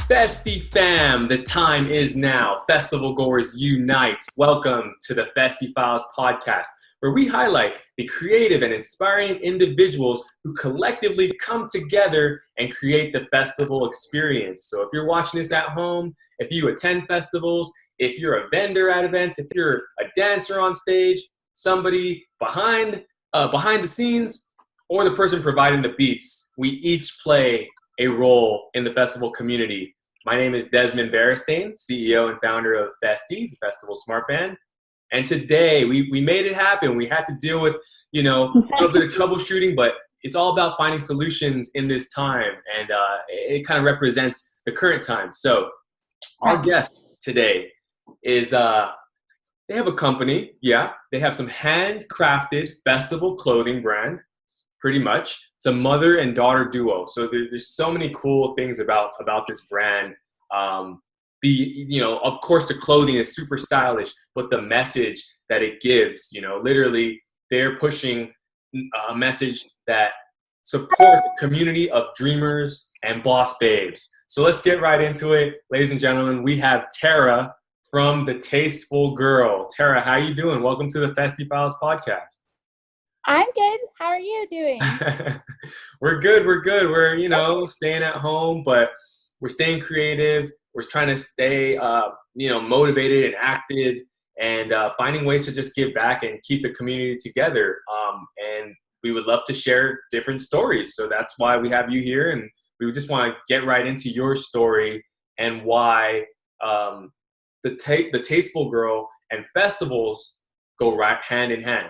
Festiie fam, the time is now. Festival goers unite. Welcome to the Festiie Files podcast, where we highlight the creative and inspiring individuals who collectively come together and create the festival experience. So if you're watching this at home, if you attend festivals, if you're a vendor at events, if you're a dancer on stage, somebody behind the scenes, or the person providing the beats, we each play a role in the festival community. My name is Desmond Beristain, CEO and founder of Festiie, the Festival Smart Band. And today we made it happen. We had to deal with, a little bit of troubleshooting, but it's all about finding solutions in this time. And it kind of represents the current time. So our guest today is, they have a company. Yeah, they have some handcrafted festival clothing brand, pretty much. It's a mother and daughter duo. So there's so many cool things about this brand. Of course, the clothing is super stylish, but the message that it gives, literally they're pushing a message that supports a community of dreamers and boss babes. So let's get right into it. Ladies and gentlemen, we have Tara from the Tasteful Girl. Tara, how you doing? Welcome to the Festiie Files podcast. I'm good. How are you doing? We're good. We're, staying at home, but we're staying creative. We're trying to stay, motivated and active and finding ways to just give back and keep the community together. And we would love to share different stories. So that's why we have you here. And we just want to get right into your story and why the Tasteful Girl and festivals go right hand in hand.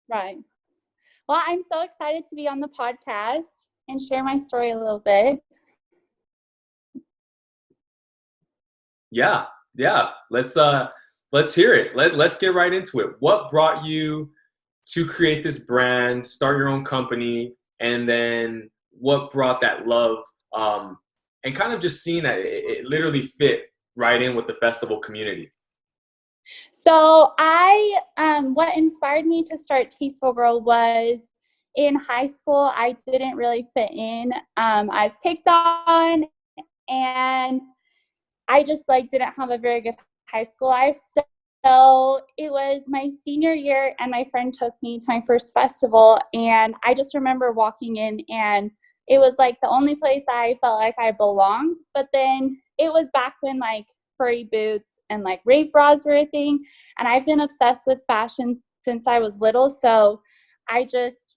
Right. Well, I'm so excited to be on the podcast and share my story a little bit. Yeah. Let's hear it. Let's get right into it. What brought you to create this brand, start your own company, and then what brought that love, and kind of just seeing that it literally fit right in with the festival community? So what inspired me to start Tasteful Girl was in high school, I didn't really fit in. I was picked on and I just didn't have a very good high school life. So it was my senior year and my friend took me to my first festival. And I just remember walking in and it was the only place I felt like I belonged. But then it was back when furry boots and rave bras were a thing. And I've been obsessed with fashion since I was little. So I just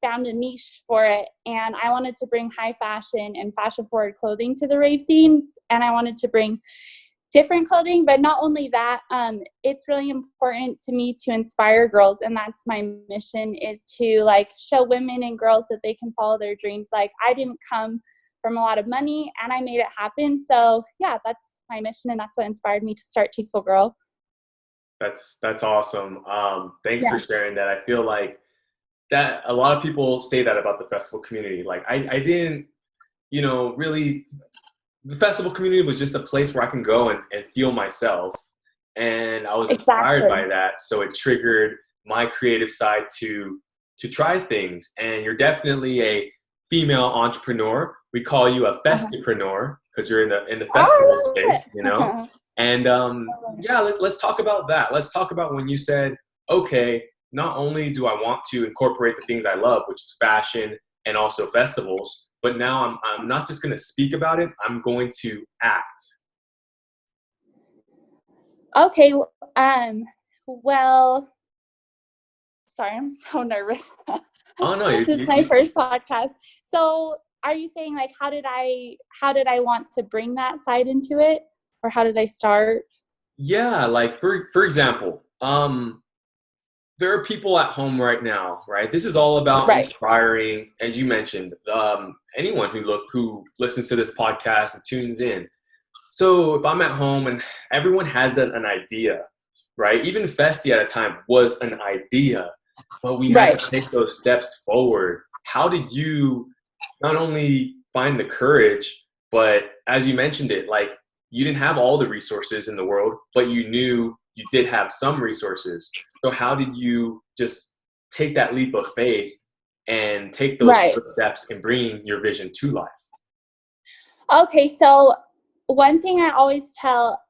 found a niche for it. And I wanted to bring high fashion and fashion forward clothing to the rave scene. And I wanted to bring different clothing, but not only that, it's really important to me to inspire girls. And that's my mission, is to show women and girls that they can follow their dreams. I didn't come from a lot of money and I made it happen. So yeah, that's my mission. And that's what inspired me to start Tasteful Girl. That's awesome. Thanks for sharing that. I feel like that a lot of people say that about the festival community. I didn't, really, the festival community was just a place where I can go and feel myself. And I was inspired by that. So it triggered my creative side to try things. And you're definitely a female entrepreneur. We call you a festipreneur because you're in the festival space, And let's talk about that. Let's talk about when you said, okay, not only do I want to incorporate the things I love, which is fashion and also festivals, but now I'm not just going to speak about it. I'm going to act. Okay. Well, sorry, I'm so nervous. Oh no, this is my first podcast. So are you saying how did I want to bring that side into it, or how did I start? Yeah, for example, there are people at home right now, right? This is all about inspiring, as you mentioned, anyone who listens to this podcast and tunes in. So if I'm at home and everyone has an idea, right? Even Festiie at a time was an idea, but we had to take those steps forward. How did you not only find the courage, but as you mentioned it, you didn't have all the resources in the world, but you knew you did have some resources. So how did you just take that leap of faith and take those first steps in bringing your vision to life? Okay, so one thing I always tell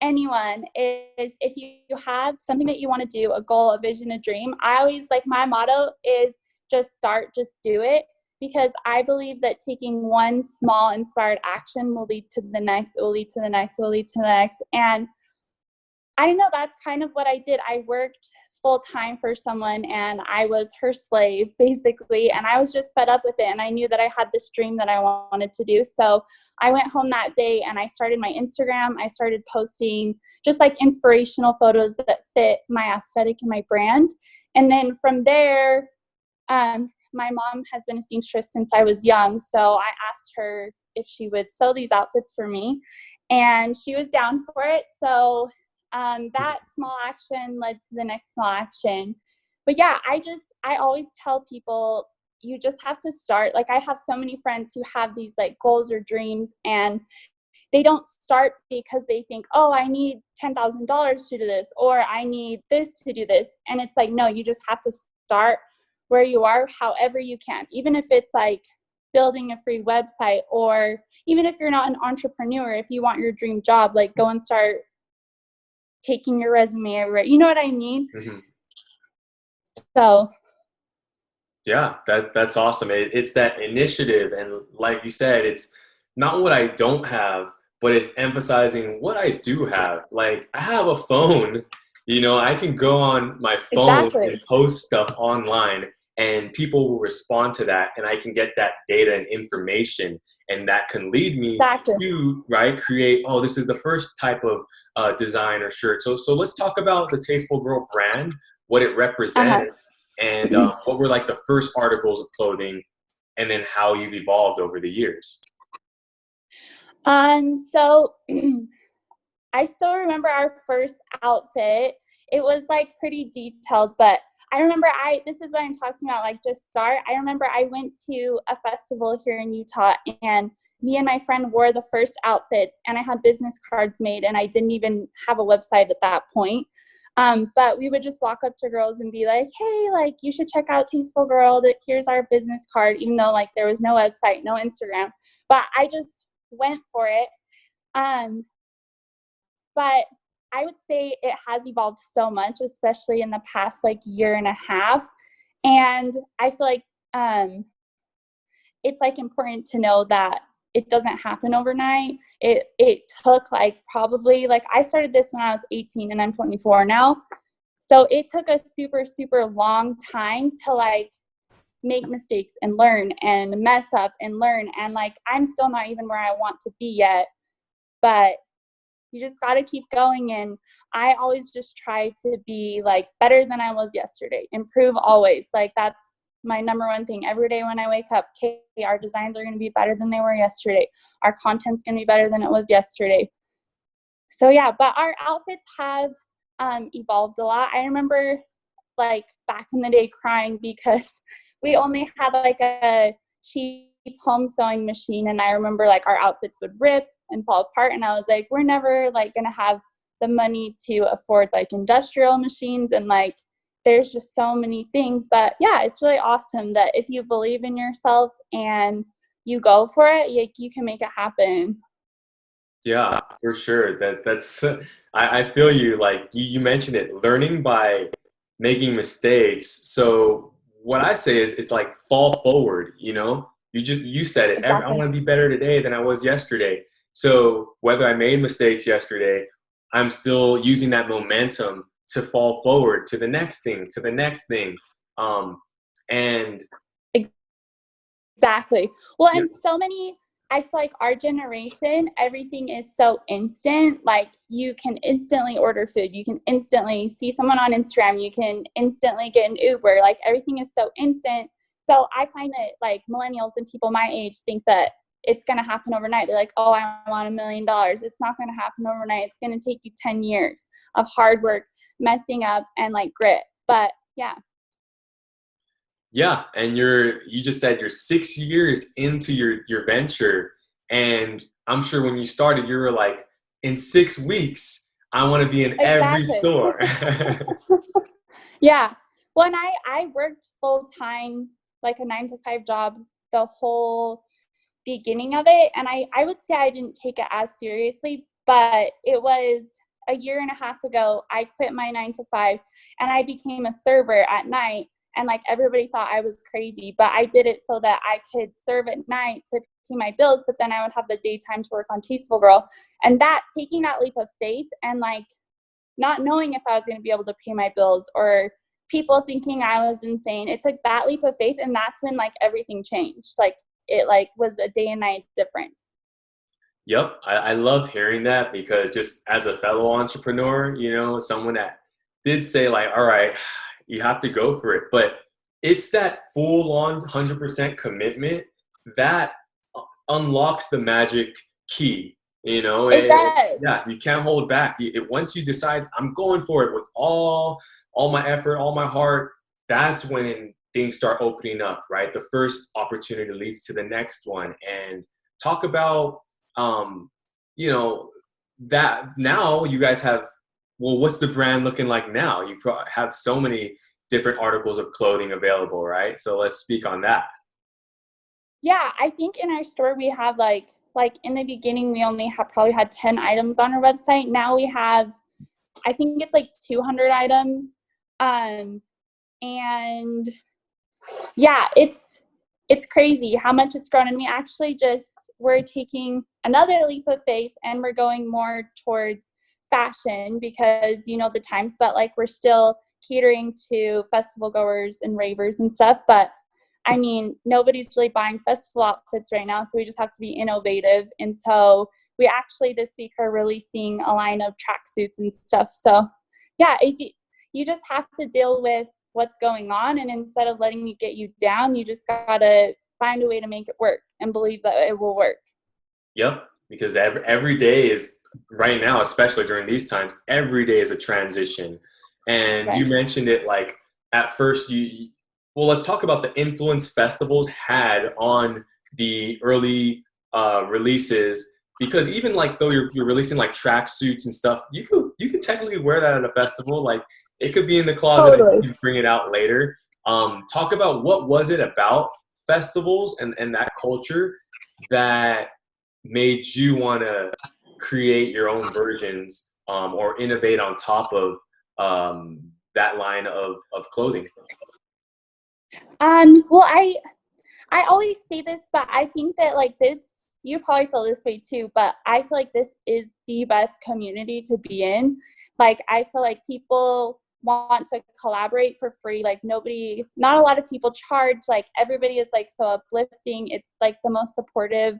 anyone is if you have something that you want to do, a goal, a vision, a dream, I always like my motto is just start, just do it. Because I believe that taking one small inspired action will lead to the next, it will lead to the next, it will lead to the next. And I don't know, that's kind of what I did. I worked full time for someone and I was her slave basically. And I was just fed up with it. And I knew that I had this dream that I wanted to do. So I went home that day and I started my Instagram. I started posting just like inspirational photos that fit my aesthetic and my brand. And then from there, my mom has been a seamstress since I was young. So I asked her if she would sew these outfits for me and she was down for it. So that small action led to the next small action. But yeah, I always tell people you just have to start. Like I have so many friends who have these like goals or dreams and they don't start because they think, oh, I need $10,000 to do this, or I need this to do this. And it's like, no, you just have to start where you are, however you can. Even if it's like building a free website, or even if you're not an entrepreneur, if you want your dream job, like go and start taking your resume everywhere. You know what I mean? Mm-hmm. So Yeah, that's awesome. It's that initiative, and like you said, it's not what I don't have, but it's emphasizing what I do have. Like I have a phone, I can go on my phone and exactly. post stuff online, and people will respond to that, and I can get that data and information, and that can lead me Exactly. to create. Oh, this is the first type of design or shirt. So let's talk about the Tasteful Girl brand, what it Uh-huh. represents and what were like the first articles of clothing, and then how you've evolved over the years. So I still remember our first outfit. It was like pretty detailed, but I remember this is what I'm talking about, like just start. I remember I went to a festival here in Utah and me and my friend wore the first outfits and I had business cards made and I didn't even have a website at that point. But we would just walk up to girls and be like, hey, like you should check out Tasteful Girl. Here's our business card, even though like there was no website, no Instagram. But I just went for it. But I would say it has evolved so much, especially in the past like year and a half. And I feel like it's like important to know that it doesn't happen overnight. It took like probably like I started this when I was 18 and I'm 24 now. So it took a super, super long time to like make mistakes and learn and mess up and learn. And like I'm still not even where I want to be yet, but you just got to keep going. And I always just try to be like better than I was yesterday, improve always. Like that's my number one thing every day when I wake up. Okay, our designs are going to be better than they were yesterday. Our content's going to be better than it was yesterday. So yeah, but our outfits have evolved a lot. I remember like back in the day crying because we only had like a cheap home sewing machine, and I remember like our outfits would rip and fall apart, and I was like, we're never like gonna have the money to afford like industrial machines, and like there's just so many things. But yeah, it's really awesome that if you believe in yourself and you go for it, like you can make it happen. Yeah, for sure. That's I feel you. Like you mentioned it, learning by making mistakes. So what I say is it's like fall forward. You said it. I Exactly. want to be better today than I was yesterday. So whether I made mistakes yesterday, I'm still using that momentum to fall forward to the next thing, to the next thing. And Exactly. Well, yeah, and so many, I feel like our generation, everything is so instant. Like you can instantly order food. You can instantly see someone on Instagram. You can instantly get an Uber. Like everything is so instant. So I find that like millennials and people my age think that it's going to happen overnight. They're like, oh, I want $1 million. It's not going to happen overnight. It's going to take you 10 years of hard work, messing up, and like grit. But yeah. yeah, and you just said you're 6 years into your venture, and I'm sure when you started, you were like, in 6 weeks, I want to be in every Exactly. store. Yeah. Well, and I worked full time, like a 9 to 5 job the whole beginning of it. And I would say I didn't take it as seriously, but it was a year and a half ago, I quit my 9 to 5 and I became a server at night. And like everybody thought I was crazy, but I did it so that I could serve at night to pay my bills, but then I would have the daytime to work on Tasteful Girl. And that, taking that leap of faith and like not knowing if I was going to be able to pay my bills or people thinking I was insane, it took that leap of faith. And that's when like everything changed. Like it like was a day and night difference. Yep, I love hearing that because just as a fellow entrepreneur, you know, someone that did say like, all right, you have to go for it. But it's that full on 100% commitment that unlocks the magic key. You know, It does. yeah, you can't hold back. Once you decide I'm going for it with all my effort, all my heart, that's when things start opening up, right? The first opportunity leads to the next one. And talk about, you know, that now you guys have, well, what's the brand looking like now? You have so many different articles of clothing available, right? So let's speak on that. Yeah, I think in our store we have like in the beginning we only probably had 10 items on our website. Now we have, I think it's like 200 items. And yeah, it's crazy how much it's grown. And we're taking another leap of faith and we're going more towards fashion because, you know, the times, but like we're still catering to festival goers and ravers and stuff. But I mean, nobody's really buying festival outfits right now, so we just have to be innovative. And so we actually this week are releasing a line of tracksuits and stuff. So yeah, you just have to deal with what's going on, and instead of letting it get you down, you just gotta find a way to make it work and believe that it will work. Yep, because every day is, right now, especially during these times, every day is a transition. And Right. you mentioned it like at first well, let's talk about the influence festivals had on the early releases, because even like though you're releasing like track suits and stuff, you could technically wear that at a festival. Like it could be in the closet and Totally. you can bring it out later. Talk about what was it about festivals and that culture that made you want to create your own versions, or innovate on top of that line of clothing? Well, I always say this, but I think that like this, you probably feel this way too, but I feel like this is the best community to be in. Like, I feel like people want to collaborate for free. Like not a lot of people charge. Like everybody is like so uplifting. It's like the most supportive,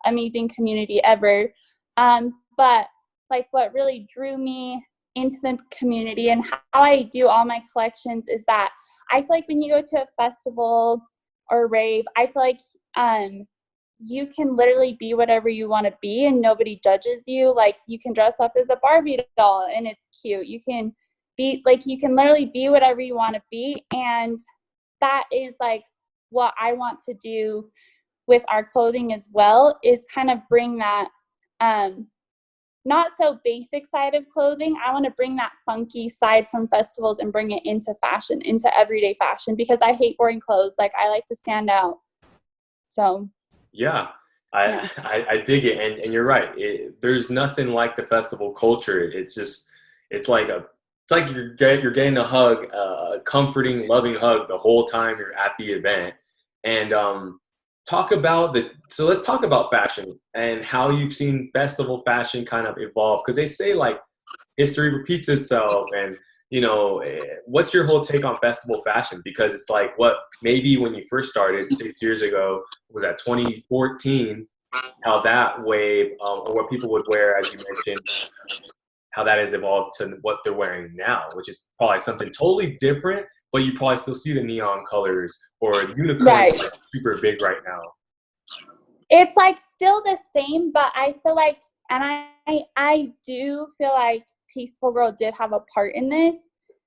amazing community ever. But like what really drew me into the community and how I do all my collections is that I feel like when you go to a festival or rave, I feel like you can literally be whatever you want to be and nobody judges you. Like you can dress up as a Barbie doll and it's cute. You can literally be whatever you want to be. And that is like what I want to do with our clothing as well, is kind of bring that not so basic side of clothing. I want to bring that funky side from festivals and bring it into fashion, into everyday fashion, because I hate boring clothes. Like I like to stand out. So Yeah, yeah. I dig it, and you're right. There's nothing like the festival culture. It's like you're getting a hug, a comforting, loving hug the whole time you're at the event. And so let's talk about fashion and how you've seen festival fashion kind of evolve, because they say like history repeats itself. And you know, what's your whole take on festival fashion? Because it's like, what, maybe when you first started 6 years ago, was that 2014, how that wave, or what people would wear, as you mentioned, how that has evolved to what they're wearing now, which is probably something totally different, but you probably still see the neon colors or unicorn Right. like super big right now. It's like still the same, but I feel like, and I do feel like Tasteful Girl did have a part in this,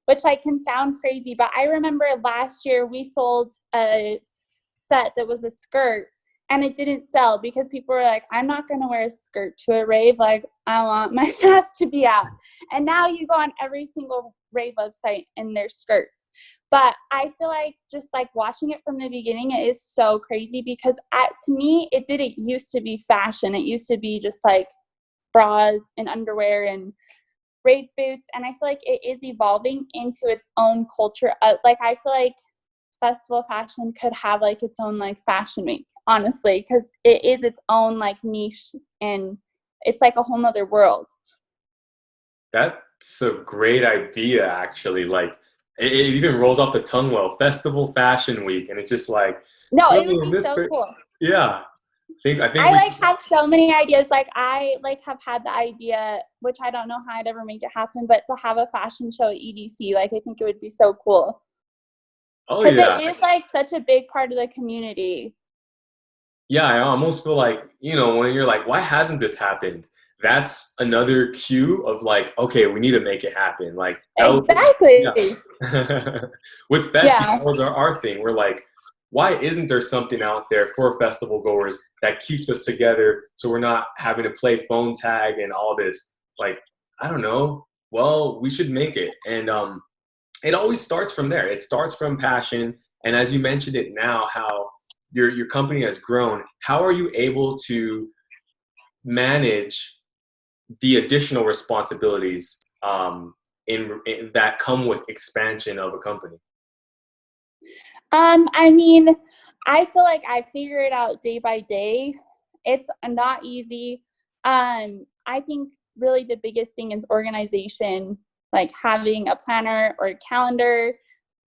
which like can sound crazy, but I remember last year we sold a set that was a skirt and it didn't sell because people were like, I'm not going to wear a skirt to a rave. Like I want my ass to be out. And now you go on every single rave website and there's skirts. But I feel like just like watching it from the beginning, it is so crazy because to me, it didn't used to be fashion. It used to be just like bras and underwear and rave boots. And I feel like it is evolving into its own culture. Like I feel like festival fashion could have like its own like fashion week, honestly, because it is its own like niche and it's like a whole nother world. That's a great idea, actually. Like, it even rolls off the tongue well. Festival Fashion Week, and it's just like, No, it would oh, be so cool. yeah. I think I we. like have so many ideas. Like I like have had the idea, which I don't know how I'd ever make it happen, but to have a fashion show at EDC, like I think it would be so cool. Oh Because yeah, it is like such a big part of the community. yeah. I almost feel like, when you're like, why hasn't this happened? That's another cue of like, okay, we need to make it happen. Like that was, yeah. Exactly. With Festiie, Yeah. that was our thing. We're like, why isn't there something out there for festival goers that keeps us together so we're not having to play phone tag and all this? Like, I don't know. Well, we should make it. And it always starts from there. It starts from passion. And as you mentioned it now, how your company has grown, how are you able to manage the additional responsibilities in that come with expansion of a company? I mean, I feel like I figure it out day by day. It's not easy. I think really the biggest thing is organization, like having a planner or a calendar.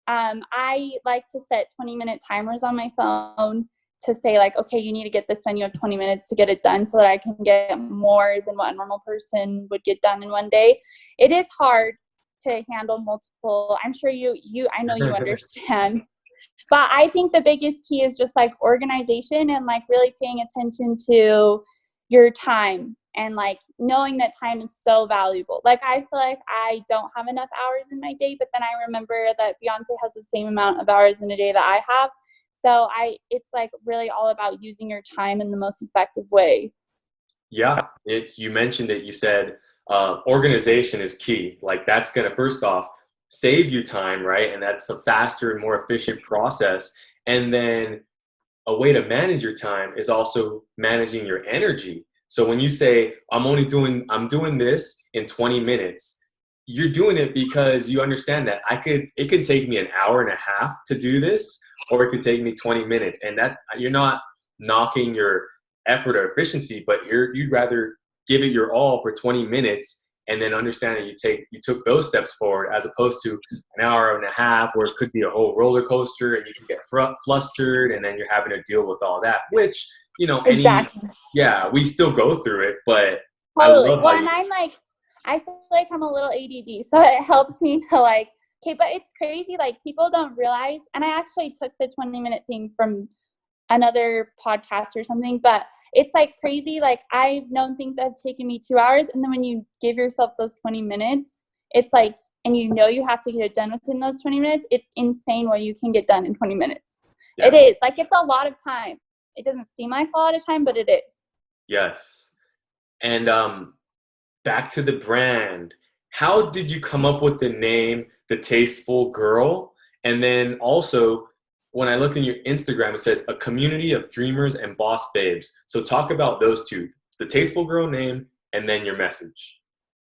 I like to set 20-minute timers on my phone to say like, okay, you need to get this done. You have 20 minutes to get it done so that I can get more than what a normal person would get done in one day. It is hard to handle multiple. I'm sure I know you understand. But I think the biggest key is just like organization and like really paying attention to your time and like knowing that time is so valuable. Like I feel like I don't have enough hours in my day, but then I remember that Beyonce has the same amount of hours in a day that I have. So it's like really all about using your time in the most effective way. Yeah, you mentioned it. You said organization is key. Like that's going to first off save you time, right? And that's a faster and more efficient process. And then a way to manage your time is also managing your energy. So when you say I'm doing this in 20 minutes, you're doing it because you understand that it could take me an hour and a half to do this, or it could take me 20 minutes. And that you're not knocking your effort or efficiency, but you'd rather give it your all for 20 minutes and then understand that you took those steps forward, as opposed to an hour and a half where it could be a whole roller coaster and you can get flustered and then you're having to deal with all that, which Exactly. yeah, we still go through it, but I Totally. love how Well, and you. I feel like I'm a little ADD, so it helps me to like, okay, but it's crazy. Like people don't realize, and I actually took the 20-minute thing from another podcast or something, but it's like crazy. Like I've known things that have taken me 2 hours, and then when you give yourself those 20 minutes, it's like, and you have to get it done within those 20 minutes. It's insane what you can get done in 20 minutes. It Yes. is like, it's a lot of time. It doesn't seem like a lot of time, but it is. Yes. And back to the brand. How did you come up with the name The Tasteful Girl? And then also, when I look in your Instagram, it says a community of dreamers and boss babes. So talk about those two, the Tasteful Girl name and then your message.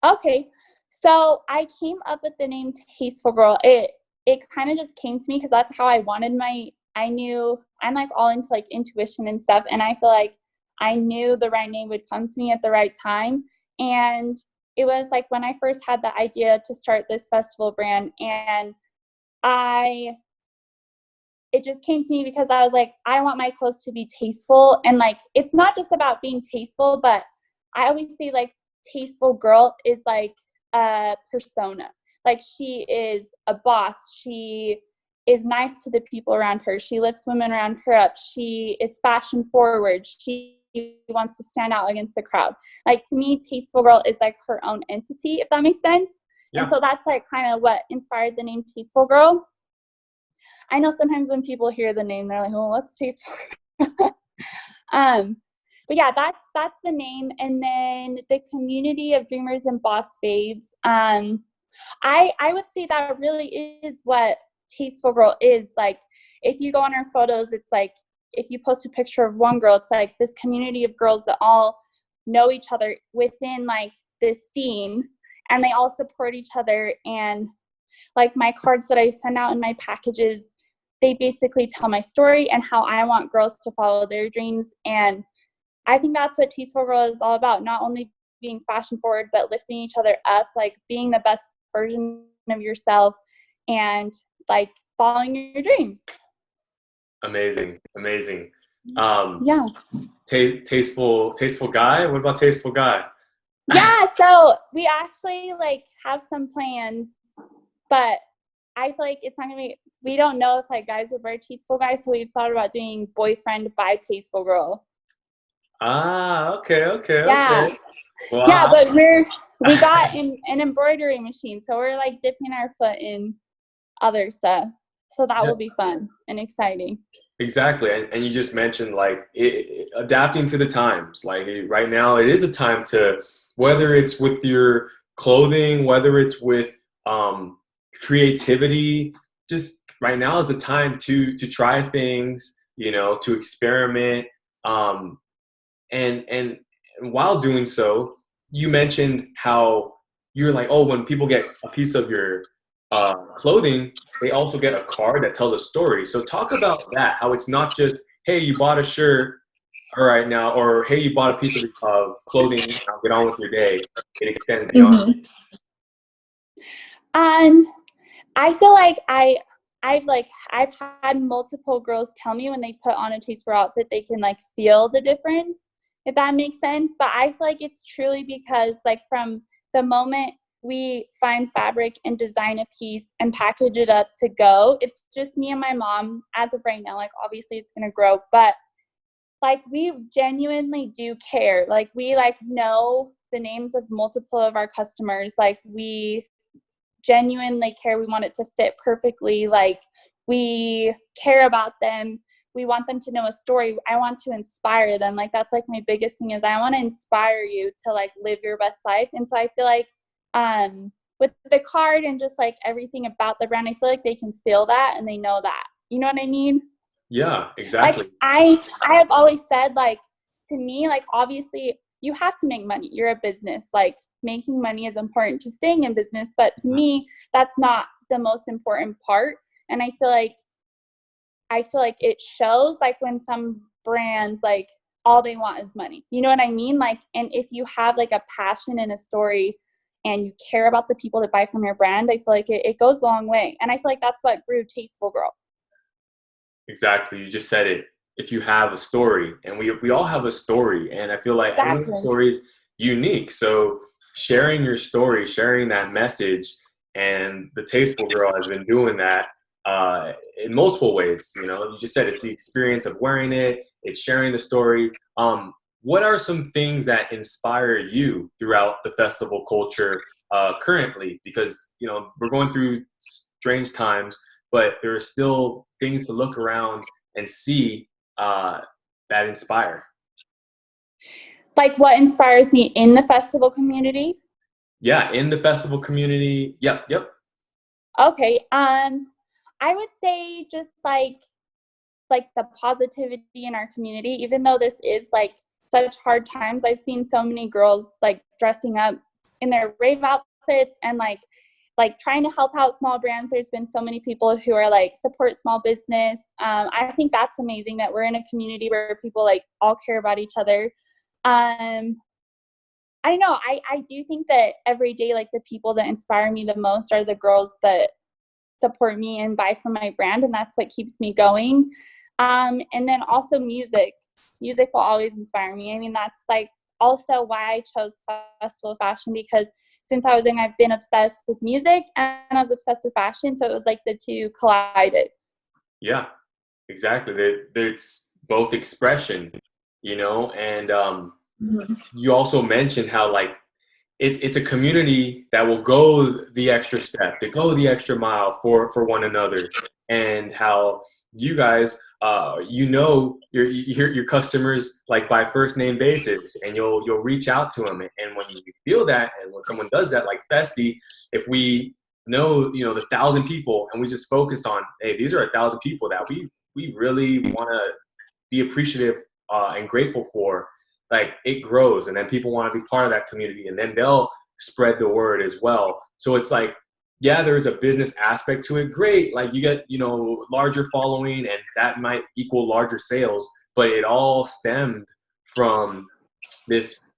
Okay. So I came up with the name Tasteful Girl. It kind of just came to me because that's how I knew I'm like all into like intuition and stuff. And I feel like I knew the right name would come to me at the right time. And it was like when I first had the idea to start this festival brand, and I it just came to me because I was like, I want my clothes to be tasteful. And like, it's not just about being tasteful, but I always say like tasteful girl is like a persona. Like she is a boss. She is nice to the people around her. She lifts women around her up. She is fashion forward. She wants to stand out against the crowd. Like to me, tasteful girl is like her own entity, if that makes sense. And Yeah. so that's like kind of what inspired the name Tasteful Girl. I know sometimes when people hear the name, they're like, "Oh, what's Tasteful?" um, but yeah, that's the name. And then the community of dreamers and boss babes. I would say that really is what Tasteful Girl is. Like, if you go on our photos, it's like, if you post a picture of one girl, it's like this community of girls that all know each other within like this scene, and they all support each other. And like my cards that I send out in my packages, they basically tell my story and how I want girls to follow their dreams. And I think that's what Tasteful Girl is all about. Not only being fashion forward, but lifting each other up, like being the best version of yourself and like following your dreams. Amazing. Yeah. Tasteful guy. What about tasteful guy? Yeah. So we actually like have some plans, but I feel like it's not gonna be. We don't know if like guys would wear tasteful guy, so we've thought about doing boyfriend by Tasteful Girl. Okay. Yeah. Wow. Yeah, but we got an embroidery machine, so we're like dipping our foot in other stuff. So that will be fun and exciting. Exactly. And you just mentioned like adapting to the times. Like right now it is a time to, whether it's with your clothing, whether it's with creativity, just right now is the time to try things, you know, to experiment. And while doing so, you mentioned how you're like, oh, when people get a piece of your clothing, they also get a card that tells a story. So talk about that, how it's not just, hey, you bought a shirt, all right now, or hey, you bought a piece of clothing, now get on with your day. It extends beyond. I feel like I've had multiple girls tell me when they put on a Tasteful outfit, they can like feel the difference, if that makes sense. But I feel like it's truly because like from the moment we find fabric and design a piece and package it up to go, it's just me and my mom as of right now. Like obviously it's going to grow, but like we genuinely do care. Like we like know the names of multiple of our customers. Like we genuinely care. We want it to fit perfectly. Like we care about them. We want them to know a story. I want to inspire them. Like that's like my biggest thing is I want to inspire you to like live your best life. And so I feel like with the card and just like everything about the brand, I feel like they can feel that and they know that. You know what I mean? Yeah, exactly. Like I have always said, like, to me, like obviously you have to make money. You're a business. Like making money is important to staying in business, but to me, that's not the most important part. And I feel like it shows like when some brands like all they want is money. You know what I mean? Like, and if you have like a passion and a story and you care about the people that buy from your brand, I feel like it goes a long way. And I feel like that's what grew Tasteful Girl. Exactly. You just said it. If you have a story, and we all have a story, and I feel like everyone's story is unique. So sharing your story, sharing that message, and the Tasteful Girl has been doing that in multiple ways. You know, you just said it's the experience of wearing it, it's sharing the story. What are some things that inspire you throughout the festival culture currently? Because, you know, we're going through strange times, but there are still things to look around and see that inspire. Like what inspires me in the festival community? Yeah, in the festival community. Yep. Okay. I would say just like the positivity in our community, even though this is like such hard times. I've seen so many girls like dressing up in their rave outfits and like trying to help out small brands. There's been so many people who are like support small business. I think that's amazing that we're in a community where people like all care about each other. I don't know. I do think that every day, like the people that inspire me the most are the girls that support me and buy from my brand. And that's what keeps me going. And then also music will always inspire me. I mean, that's like also why I chose Tasteful Fashion, because since I was young, I've been obsessed with music and I was obsessed with fashion. So it was like the two collided. Yeah, exactly. It's both expression, you know, and you also mentioned how like it's a community that will go the extra step, to go the extra mile for one another, and how you guys, you know, your customers like by first name basis, and you'll reach out to them, and when you feel that, and when someone does that, like Festiie, if we know, the 1,000 people, and we just focus on, hey, these are 1,000 people that we really want to be appreciative and grateful for, like it grows, and then people want to be part of that community, and then they'll spread the word as well. So it's like, yeah, there's a business aspect to it. Great, like you get larger following, and that might equal larger sales, but it all stemmed from this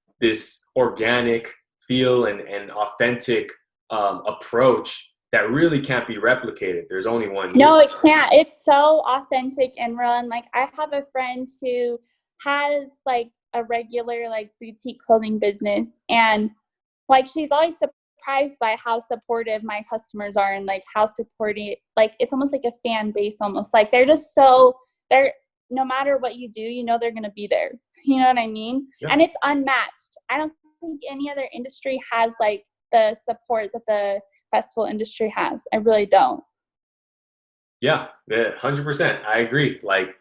organic feel and authentic approach that really can't be replicated. There's only one you. No, it can't. It's so authentic and real. And like, I have a friend who has like a regular like boutique clothing business, and like she's always surprised by how supportive my customers are, and like how supportive, like it's almost like a fan base, almost like they're no matter what you do, they're going to be there. You know what I mean? Yeah. And it's unmatched. I don't think any other industry has like the support that the festival industry has. I really don't. Yeah, 100%. I agree. Like,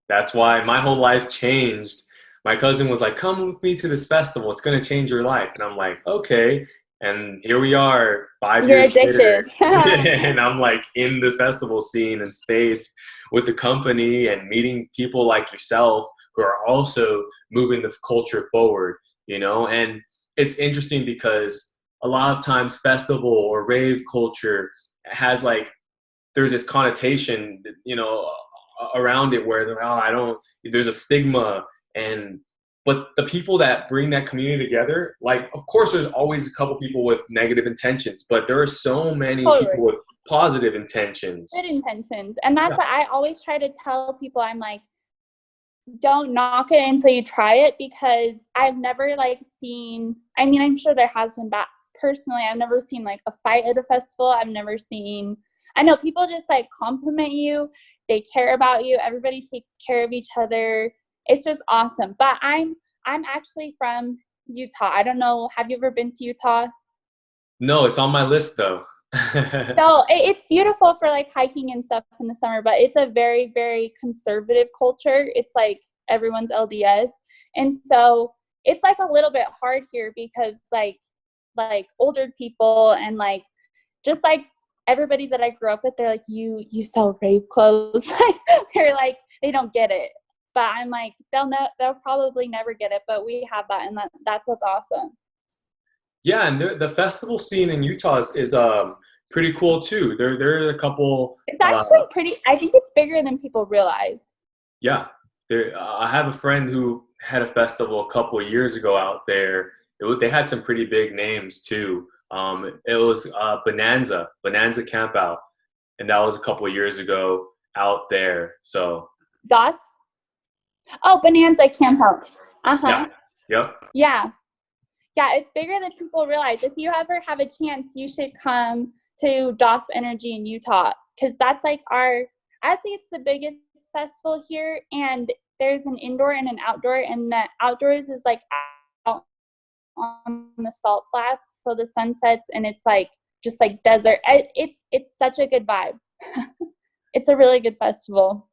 that's why my whole life changed. My cousin was like, come with me to this festival. It's going to change your life. And I'm like, okay. And here we are 5 You're years later. addicted. And I'm like in the festival scene and space with the company and meeting people like yourself who are also moving the culture forward, And it's interesting because a lot of times festival or rave culture has like, there's this connotation, around it where there's a stigma, but the people that bring that community together, like, of course, there's always a couple people with negative intentions, but there are so many people with positive intentions. Good intentions. And that's what I always try to tell people. I'm like, don't knock it until you try it, because I've never like seen, I'm sure there has been, but personally, I've never seen like a fight at a festival. I know people just like compliment you. They care about you. Everybody takes care of each other. It's just awesome. But I'm actually from Utah. I don't know. Have you ever been to Utah? No, it's on my list though. So it's beautiful for like hiking and stuff in the summer, but it's a very, very conservative culture. It's like everyone's LDS. And so it's like a little bit hard here because like older people and like just like everybody that I grew up with, they're like, you sell rave clothes. They're like, they don't get it. But I'm like, they'll probably never get it, but we have that, and that's what's awesome. Yeah, and the festival scene in Utah is pretty cool too. There are a couple. It's actually pretty. I think it's bigger than people realize. Yeah, I have a friend who had a festival a couple of years ago out there. They had some pretty big names too. It was Bonanza Camp Out, and that was a couple of years ago out there. So DOS? Oh, Bonanza Camp Out. Yeah. Yep. Yeah. Yeah, it's bigger than people realize. If you ever have a chance, you should come to DOS Energy in Utah, because that's like I'd say it's the biggest festival here, and there's an indoor and an outdoor, and the outdoors is like out on the salt flats, so the sun sets and it's like just like desert. It's such a good vibe. It's a really good festival.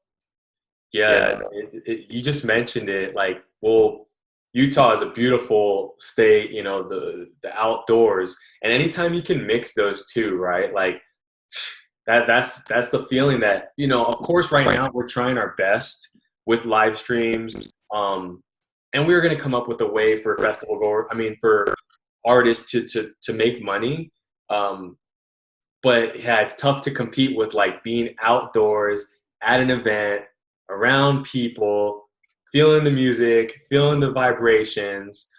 Yeah, you just mentioned it. Like, well, Utah is a beautiful state, the outdoors, and anytime you can mix those two, right? Like that's the feeling that, of course, right now we're trying our best with live streams, and we're going to come up with a way for for artists to make money, but yeah, it's tough to compete with like being outdoors at an event around people, feeling the music, feeling the vibrations.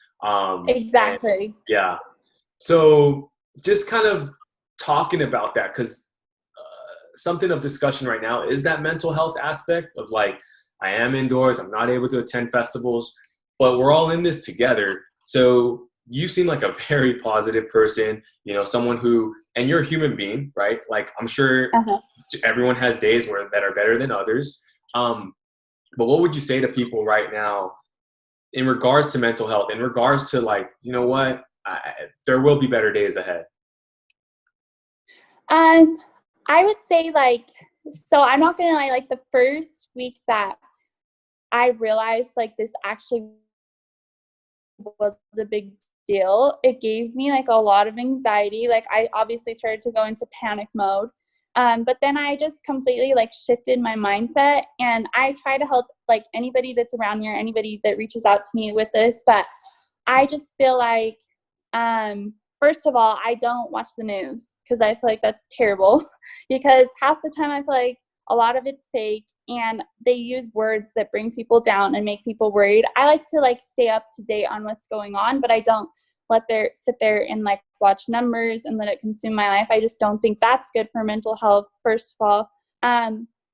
Exactly. Yeah. So just kind of talking about that, because something of discussion right now is that mental health aspect of like, I am indoors, I'm not able to attend festivals, but we're all in this together. So you seem like a very positive person, someone who, and you're a human being, right? Like, I'm sure everyone has days that are better than others. But what would you say to people right now in regards to mental health, in regards to like, there will be better days ahead? I would say like, so I'm not gonna lie, like the first week that I realized like this actually was a big deal. It gave me like a lot of anxiety. Like I obviously started to go into panic mode. But then I just completely like shifted my mindset, and I try to help like anybody that's around me or anybody that reaches out to me with this. But I just feel like, first of all, I don't watch the news because I feel like that's terrible because half the time I feel like a lot of it's fake and they use words that bring people down and make people worried. I like to like stay up to date on what's going on, but I don't sit there and like watch numbers and let it consume my life. I just don't think that's good for mental health, first of all.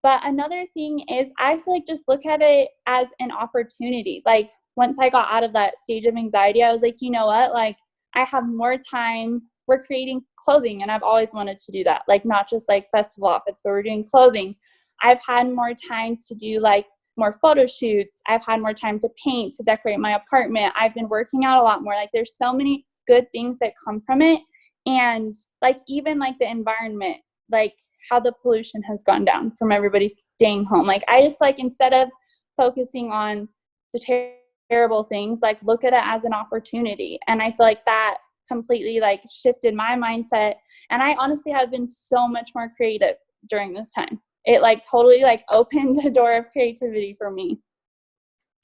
But another thing is I feel like just look at it as an opportunity. Like once I got out of that stage of anxiety, I was like, you know what? Like I have more time. We're creating clothing and I've always wanted to do that. Like not just like festival outfits, but we're doing clothing. I've had more time to do like more photo shoots. I've had more time to paint, to decorate my apartment. I've been working out a lot more. Like there's so many good things that come from it. And like even like the environment, like how the pollution has gone down from everybody staying home. Like I just like instead of focusing on the terrible things, like look at it as an opportunity. And I feel like that completely like shifted my mindset. And I honestly have been so much more creative during this time. It like totally like opened a door of creativity for me.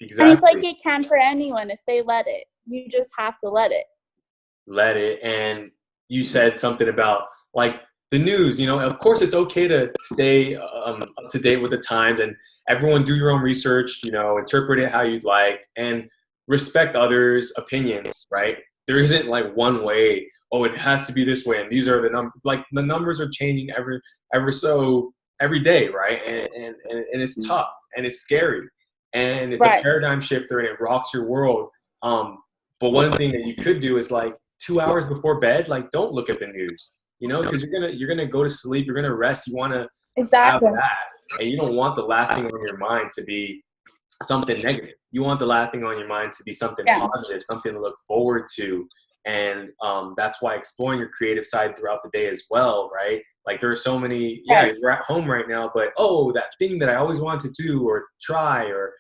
Exactly. And it's like it can for anyone if they let it. You just have to let it. Let it. And you said something about like the news, you know, of course it's okay to stay up to date with the times, and everyone do your own research, you know, interpret it how you'd like and respect others' opinions, right? There isn't like one way, oh, it has to be this way. And these are the numbers, like the numbers are changing every day, right? And it's tough and it's scary and it's a paradigm shifter and it rocks your world. But one thing that you could do is like 2 hours before bed, like don't look at the news, you know, because you're gonna go to sleep, you're gonna rest, you want to have that, and you don't want the last thing on your mind to be something negative. You want the last thing on your mind to be something positive, something to look forward to, and that's why exploring your creative side throughout the day as well, right? Like there are so many, you're at home right now, but that thing that I always wanted to do or try, or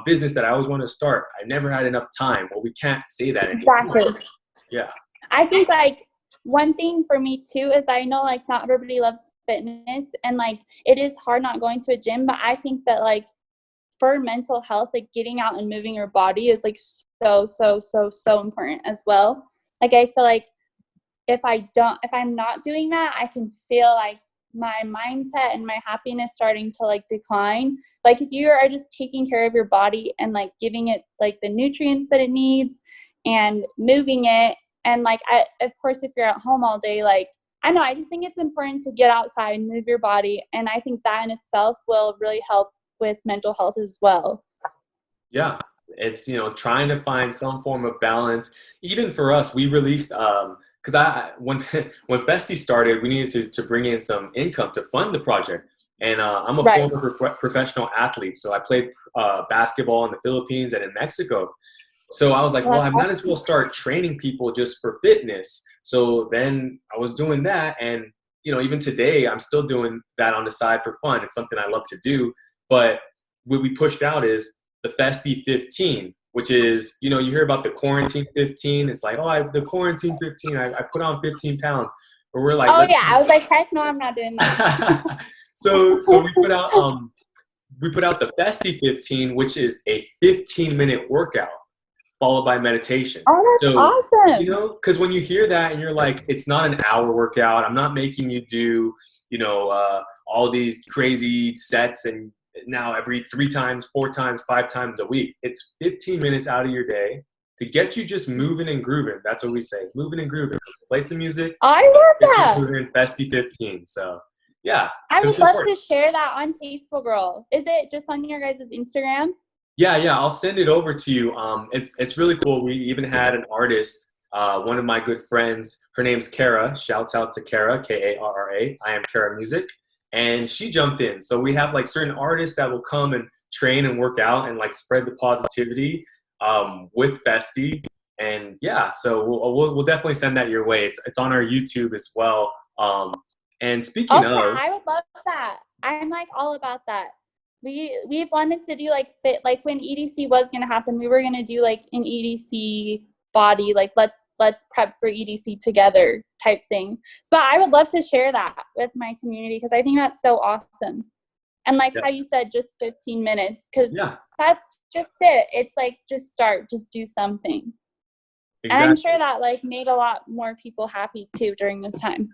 business that I always wanted to start, I never had enough time. Well, we can't say that anymore. Exactly. Yeah. I think like one thing for me too is I know like not everybody loves fitness, and like it is hard not going to a gym, but I think that like for mental health, like getting out and moving your body is like so important as well. Like I feel like if I'm not doing that, I can feel like my mindset and my happiness starting to like decline. Like if you are just taking care of your body and like giving it like the nutrients that it needs and moving it, and like of course if you're at home all day, like I just think it's important to get outside and move your body, and I think that in itself will really help with mental health as well. Yeah, it's, you know, trying to find some form of balance. Even for us, we released because when when Festiie started, we needed to bring in some income to fund the project. And I'm a former professional athlete, so I played basketball in the Philippines and in Mexico. So I was like, well, I might as well start training people just for fitness. So then I was doing that, and you know, even today, I'm still doing that on the side for fun. It's something I love to do. But what we pushed out is the Festiie 15, which is, you know, you hear about the quarantine 15. It's like, the quarantine 15, I put on 15 pounds. But we're like, I was like, heck no, I'm not doing that. so we put out the Festiie 15, which is a 15-minute workout followed by meditation. Oh, that's awesome. You know, because when you hear that and you're like, it's not an hour workout. I'm not making you do, you know, all these crazy sets and now every 3 times, 4 times, 5 times a week. It's 15 minutes out of your day to get you just moving and grooving. That's what we say, moving and grooving. Play some music. I love that. Moving, Festiie 15. So yeah. I would love to share that on Tasteful Girl. Is it just on your guys' Instagram? Yeah, I'll send it over to you. It's really cool. We even had an artist, one of my good friends. Her name's Kara. Shouts out to Kara, Karra. I am Kara Music. And she jumped in. So we have like certain artists that will come and train and work out and like spread the positivity with Festiie. And yeah, so we'll definitely send that your way. It's on our YouTube as well. And speaking of, I would love that. I'm like all about that. We've wanted to do like when EDC was going to happen, we were going to do like an EDC body, like let's prep for EDC together type thing. So I would love to share that with my community, because I think that's so awesome. And like how you said, just 15 minutes, because that's just it. It's like, just start, just do something. Exactly. And I'm sure that like made a lot more people happy too during this time.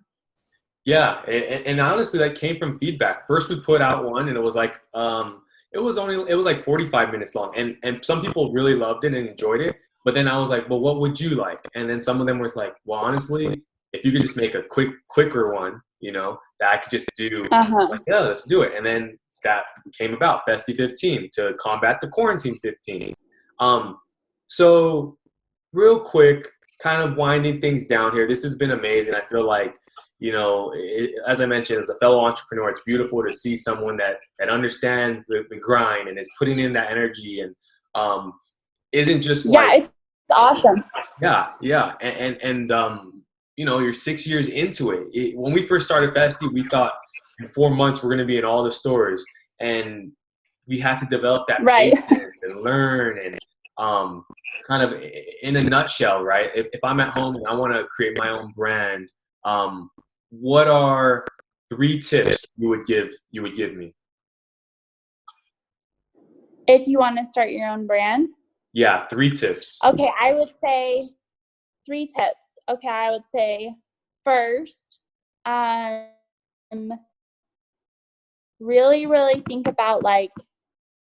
Yeah, and honestly, that came from feedback. First, we put out one, and it was like it was like 45 minutes long, and some people really loved it and enjoyed it. But then I was like, well, what would you like? And then some of them were like, well, honestly, if you could just make a quicker one, you know, that I could just do, like, yeah, let's do it. And then that came about, Festiie 15, to combat the quarantine 15. So real quick, kind of winding things down here. This has been amazing. I feel like, you know, as I mentioned, as a fellow entrepreneur, it's beautiful to see someone that understands the grind and is putting in that energy, and isn't just like, it's awesome. Yeah. And you know, you're 6 years into it. When we first started Festiie, we thought in 4 months we're going to be in all the stores, and we had to develop that patience and learn, and kind of in a nutshell, right? If I'm at home and I want to create my own brand, what are 3 tips you would give me? If you want to start your own brand? Yeah, 3 tips. Okay, I would say 3 tips. Okay, I would say first, really think about like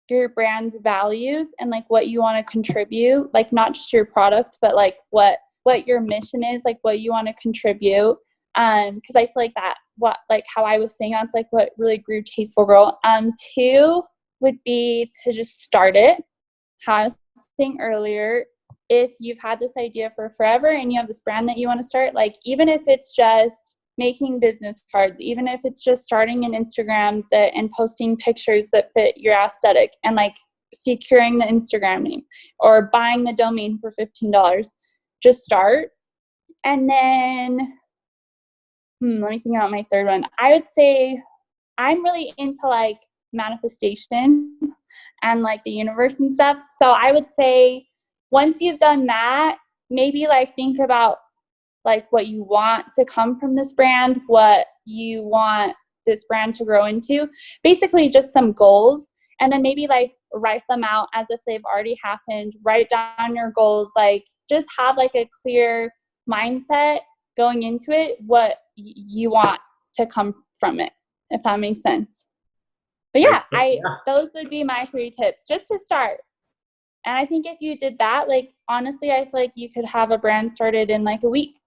your brand's values and like what you want to contribute, like not just your product, but like what your mission is, like what you want to contribute. Because I feel like that, what, like how I was saying, that's like what really grew Tasteful Girl. 2 would be to just start it. How I was saying earlier, if you've had this idea for forever and you have this brand that you want to start, like even if it's just making business cards, even if it's just starting an Instagram and posting pictures that fit your aesthetic, and like securing the Instagram name or buying the domain for $15, just start. And then let me think about my third one. I would say I'm really into like manifestation and like the universe and stuff. So I would say once you've done that, maybe like think about like what you want to come from this brand, what you want this brand to grow into, basically just some goals. And then maybe like write them out as if they've already happened. Write down your goals, like just have like a clear mindset going into it, what you want to come from it, if that makes sense. But yeah, those would be my 3 tips just to start. And I think if you did that, like honestly, I feel like you could have a brand started in like a week.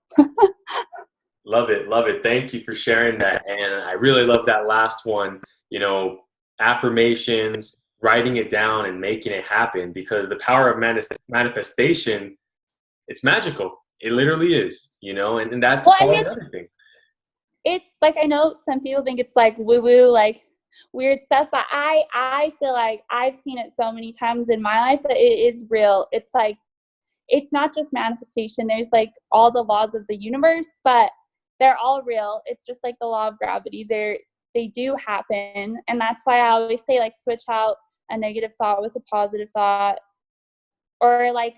Love it. Thank you for sharing that. And I really love that last one, you know, affirmations, writing it down and making it happen, because the power of manifestation, it's magical. It literally is, you know, and that's part of everything. It's like, I know some people think it's like woo-woo, like weird stuff, but I feel like I've seen it so many times in my life that it is real. It's like, it's not just manifestation. There's like all the laws of the universe, but they're all real. It's just like the law of gravity. They do happen. And that's why I always say like switch out a negative thought with a positive thought. Or like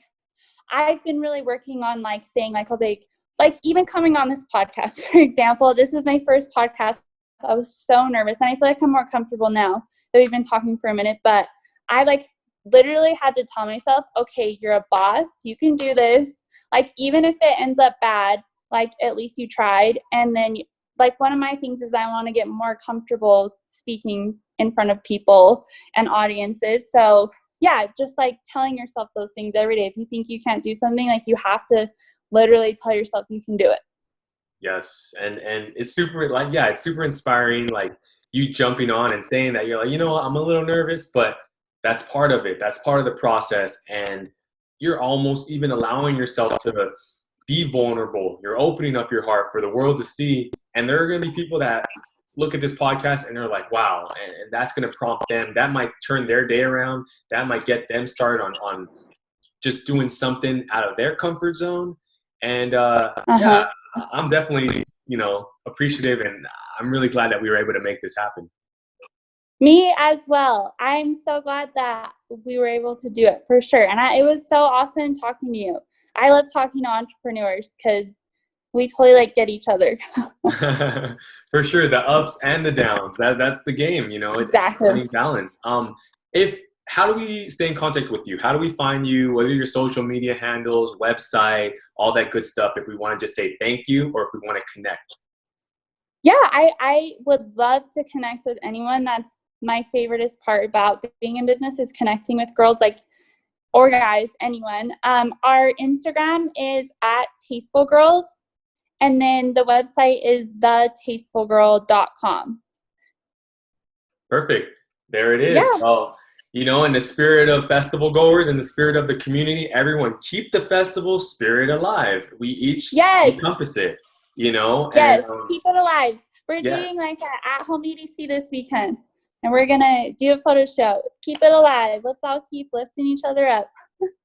I've been really working on like saying like even coming on this podcast, for example, this is my first podcast. I was so nervous, and I feel like I'm more comfortable now that we've been talking for a minute, but I like literally had to tell myself, okay, you're a boss, you can do this. Like even if it ends up bad, like at least you tried. And then like one of my things is I want to get more comfortable speaking in front of people and audiences. So yeah, just like telling yourself those things every day. If you think you can't do something, like you have to literally tell yourself you can do it. Yes. And it's super, like, yeah, it's super inspiring. Like you jumping on and saying that, you're like, you know what, I'm a little nervous, but that's part of it. That's part of the process. And you're almost even allowing yourself to be vulnerable. You're opening up your heart for the world to see. And there are going to be people that look at this podcast and they're like, wow. And that's going to prompt them. That might turn their day around. That might get them started on just doing something out of their comfort zone. And yeah, I'm definitely, you know, appreciative, and I'm really glad that we were able to make this happen. Me as well. I'm so glad that we were able to do it for sure. And it was so awesome talking to you. I love talking to entrepreneurs because we totally like get each other. For sure, the ups and the downs. That's the game, you know. It's Exactly. finding balance. If How do we stay in contact with you? How do we find you? What are your social media handles, website, all that good stuff? If we want to just say thank you, or if we want to connect. Yeah, I would love to connect with anyone. That's my favoriteest part about being in business is connecting with girls or guys, anyone. Our Instagram is at Tasteful Girls, and then the website is thetastefulgirl.com. Perfect. There it is. Yeah. Well, you know, in the spirit of festival goers, in the spirit of the community, everyone keep the festival spirit alive. We each Yes. encompass it, you know, and Yes. Keep it alive. We're doing yes. like an at-home EDC this weekend, and we're gonna do a photo show. Keep it alive. Let's all keep lifting each other up.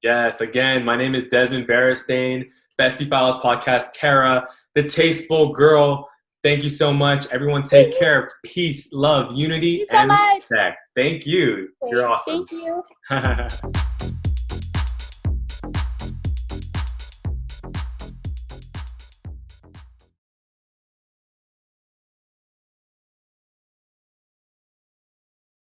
Yes, again, my name is Desmond Beristain, Festiie podcast, Tara, the Tasteful Girl. Thank you so much. Everyone take care. Peace, love, Thank unity, you so and much. respect. Thank you. You're Okay, awesome. thank you.